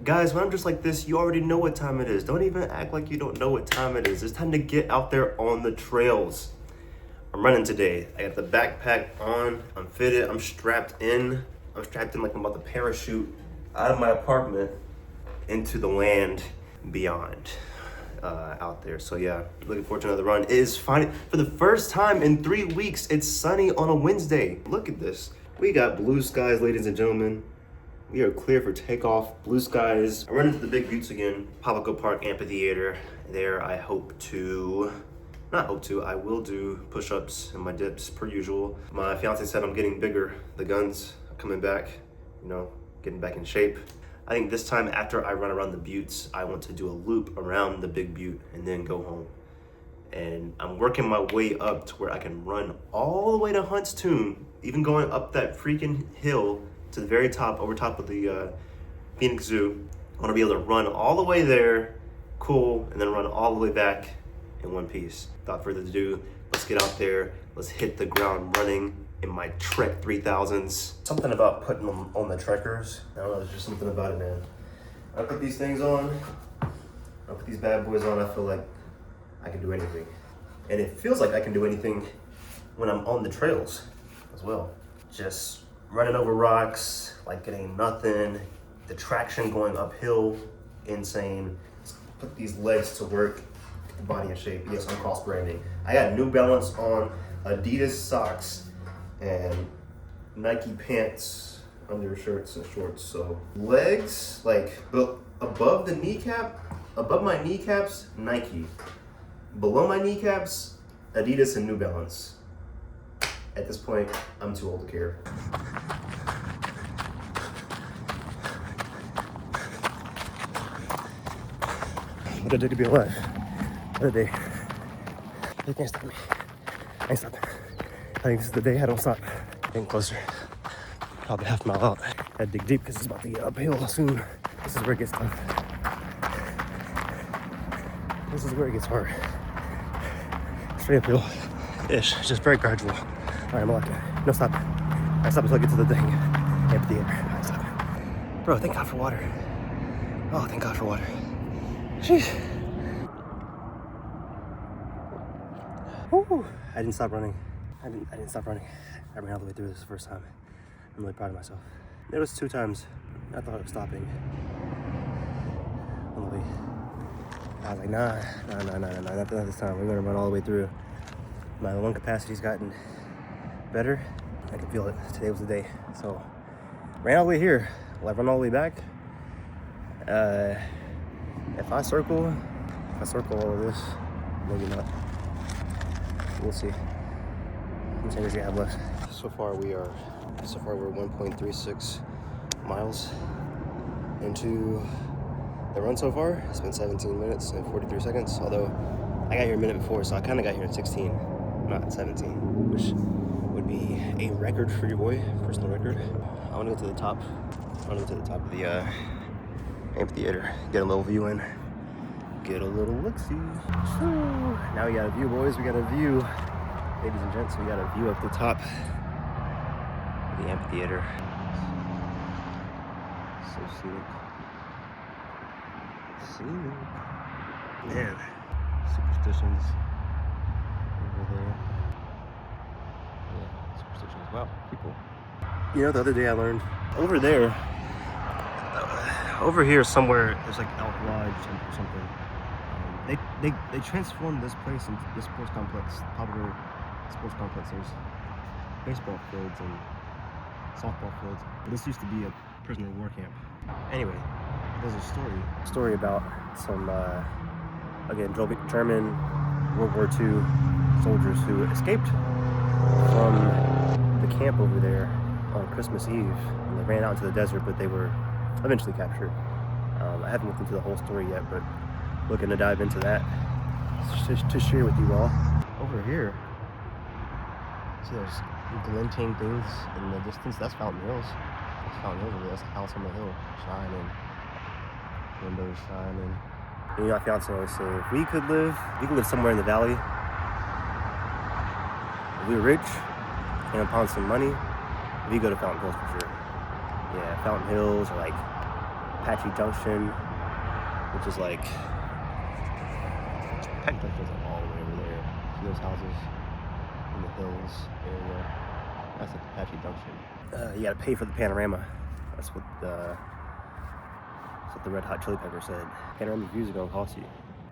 Guys, when I'm just like this, you already know what time it is. Don't even act like you don't know what time it is. It's time to get out there on the trails. I'm running today. I got the backpack on, I'm fitted, I'm strapped in. I'm strapped in like I'm about to parachute out of my apartment into the land beyond out there. So yeah, looking forward to another run. It is finally, for the first time in 3 weeks, it's sunny on a Wednesday. Look at this. We got blue skies, ladies and gentlemen. We are clear for takeoff, blue skies. I run into the Big Buttes again, Papago Park amphitheater. There I will do push-ups and my dips per usual. My fiance said I'm getting bigger. The guns are coming back, getting back in shape. I think this time after I run around the buttes, I want to do a loop around the Big Butte and then go home. And I'm working my way up to where I can run all the way to Hunt's Tomb, even going up that freaking hill to the very top, over top of the Phoenix Zoo. I want to be able to run all the way there, cool, and then run all the way back in one piece. Without further ado, let's get out there. Let's hit the ground running in my Trek 3000s. Something about putting them on the Trekkers. I don't know, there's just something about it, man. I put these things on, I put these bad boys on, I feel like I can do anything. And it feels like I can do anything when I'm on the trails as well. Just running over rocks, like getting nothing. The traction going uphill, insane. Let's put these legs to work, get the body in shape. Yes, I'm cross branding. I got New Balance on, Adidas socks, and Nike pants under shirts and shorts. So legs, like above the kneecap, above my kneecaps, Nike. Below my kneecaps, Adidas and New Balance. At this point, I'm too old to care. What a day to be alive. What a day. They can't stop me. I ain't stopping. I think this is the day I don't stop. Getting closer. Probably half a mile out. Gotta dig deep because it's about to get uphill soon. This is where it gets tough. This is where it gets hard. Straight uphill-ish, just very gradual. All right, I'm locked in. No stop. I stop until I get to the thing. Amphitheater. I stop. Bro, thank God for water. Oh, thank God for water. Jeez. Woo. I didn't stop running. I didn't stop running. I ran all the way through this the first time. I'm really proud of myself. There was 2 times I thought of stopping on the way. I was like, nah, not this time. We're gonna run all the way through. My lung capacity's gotten better. I can feel it. Today was the day. So, ran all the way here. Will I run all the way back? If I circle all of this, maybe not. We'll see. How much energy I have left. So far we're 1.36 miles into the run so far. It's been 17 minutes and 43 seconds, although I got here a minute before, so I kind of got here in 16, not 17, which would be a record for your boy, personal record. I want to go to the top. I want to go to the top of the amphitheater, get a little view in, get a little look-see. Now we got a view, boys. We got a view, ladies and gents. We got a view up the top of the amphitheater. So scenic. Man, superstitions over there. Yeah, superstitions. Wow, people. The other day I learned over there, over here somewhere, there's like Elk Lodge or something. They transformed this place into this sports complex, Papago Sports Complex. There's baseball fields and softball fields. But this used to be a prisoner of war camp. Anyway, there's a story about some German World War II soldiers who escaped from the camp over there on Christmas Eve, and they ran out into the desert, but they were eventually captured. I haven't looked into the whole story yet, but looking to dive into that to share with you all. Over here, see those glinting things in the distance? That's Fountain Hills. That's Fountain Hills over there. That's the house on the hill, shining. Windows shining. My fiance always say, if we could live somewhere in the valley, if we were rich and upon some money, we go to Fountain Hills for sure. Yeah, Fountain Hills, or like Apache Junction, which is like Apache Junction is like all the way over there. See those houses in the hills area? That's like Apache Junction. You gotta pay for the panorama. That's what the Red Hot Chili Pepper said. Panorama views are gonna cost you.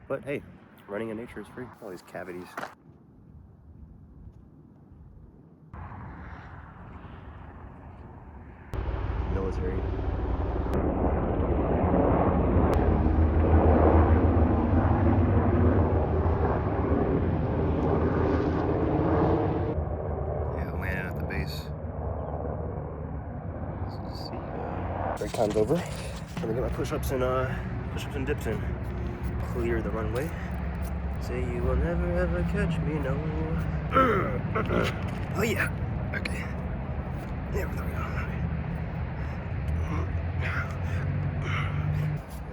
But hey, running in nature is free. All these cavities. Military. Yeah, landing at the base. Let's see. Break time's over. Let me get my push-ups and dips in. Clear the runway. Say you will never ever catch me, no. Oh yeah. Okay. Yeah, there we go. Yeah,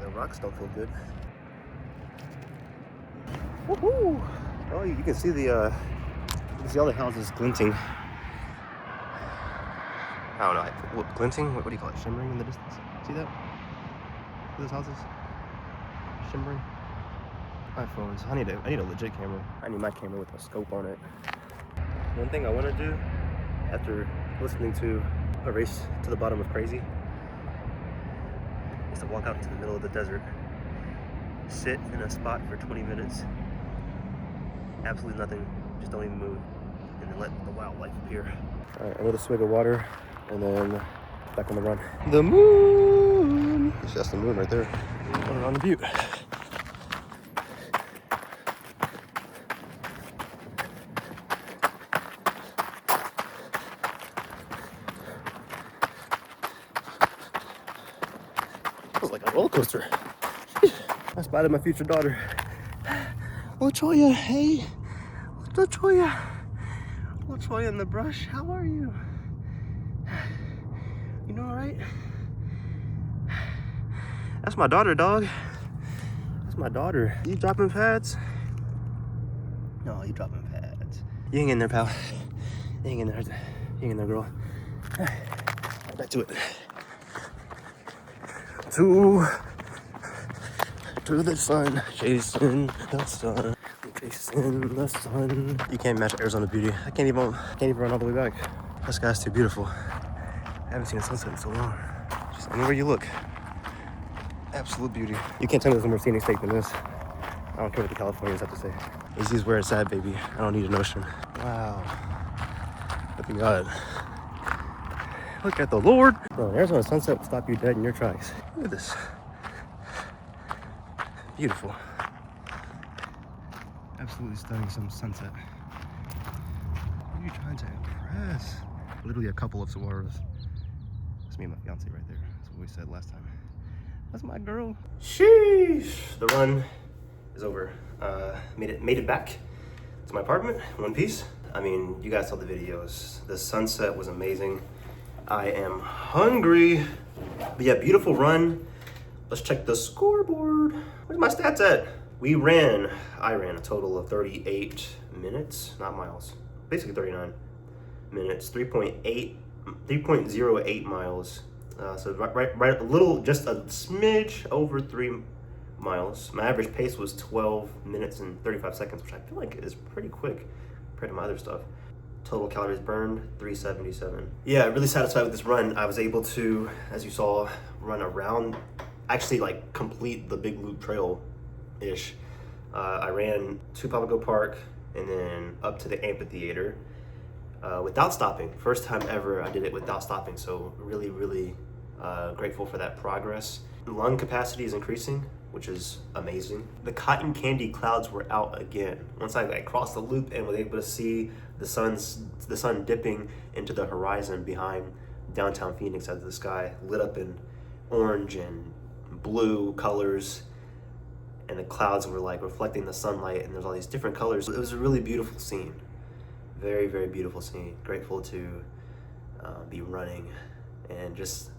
the rocks don't feel good. Woohoo! Oh, you can see all the houses glinting. I don't know. What, glinting? What do you call it? Shimmering in the distance? See that? See those houses? Shimmering. My phones. I need a legit camera. I need my camera with a scope on it. One thing I want to do after listening to A Race to the Bottom of Crazy is to walk out into the middle of the desert, sit in a spot for 20 minutes, absolutely nothing, just don't even move, and then let the wildlife appear. All right, another swig of water, and then back on the run. The moon! That's the moon right there. On the butte. Like a roller coaster. I spotted my future daughter. LaToya, hey. LaToya. LaToya in the brush, how are you? You know, all right? That's my daughter, dog. That's my daughter. You dropping pads? No, you dropping pads. You hang in there, pal. You hang in there. You hang in there, girl. Back to it. To the sun, chasing the sun, chasing the sun. You can't match Arizona beauty. I can't even run all the way back. This guy's too beautiful. I haven't seen a sunset in so long. Just anywhere you look, absolute beauty. You can't tell me there's a more scenic state than this. I don't care what the Californians have to say. This is where it's at, baby. I don't need an ocean. Wow. Look at God. Look at the Lord. Bro, an Arizona sunset will stop you dead in your tracks. Look at this. Beautiful. Absolutely stunning sunset. Who are you trying to impress? Literally a couple of saguaros. That's me and my fiance right there. That's what we said last time. That's my girl. Sheesh. The run is over. Made it back to my apartment in one piece. I mean, you guys saw the videos. The sunset was amazing. I am hungry. But yeah, beautiful run. Let's check the scoreboard. Where's my stats at? I ran a total of 38 minutes, not miles. Basically 39 minutes, 3.08 miles. So right, a little, just a smidge over 3 miles. My average pace was 12 minutes and 35 seconds, which I feel like is pretty quick compared to my other stuff. Total calories burned, 377. Yeah, really satisfied with this run. I was able to, as you saw, run around, actually like complete the Big Loop trail-ish. I ran to Papago Park and then up to the amphitheater without stopping. First time ever I did it without stopping, so really, really grateful for that progress. Lung capacity is increasing, which is amazing. The cotton candy clouds were out again. Once I crossed the loop and was able to see the sun dipping into the horizon behind downtown Phoenix as the sky lit up in orange and blue colors, and the clouds were like reflecting the sunlight, and there's all these different colors. It was a really beautiful scene. Very, very beautiful scene. Grateful to be running and just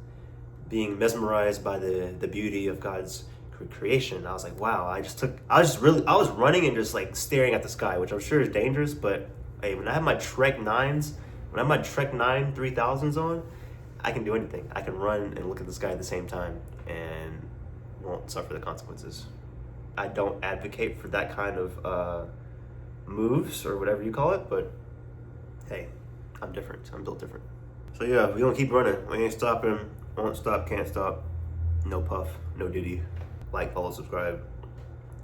being mesmerized by the beauty of God's creation. I was like, wow, I was running and just like staring at the sky, which I'm sure is dangerous, but hey, when I have my Trek 9s, when I have my Trek 9 3000s on, I can do anything. I can run and look at the sky at the same time and won't suffer the consequences. I don't advocate for that kind of moves or whatever you call it, but hey, I'm different. I'm built different. So yeah, we're gonna keep running. We ain't stopping. Won't stop, can't stop. No puff, no diddy. Like, follow, subscribe.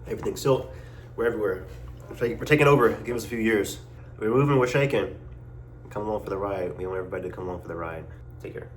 Everything CYLTE. We're everywhere. We're taking over. Give us a few years. We're moving, we're shaking. Come along for the ride. We want everybody to come along for the ride. Take care.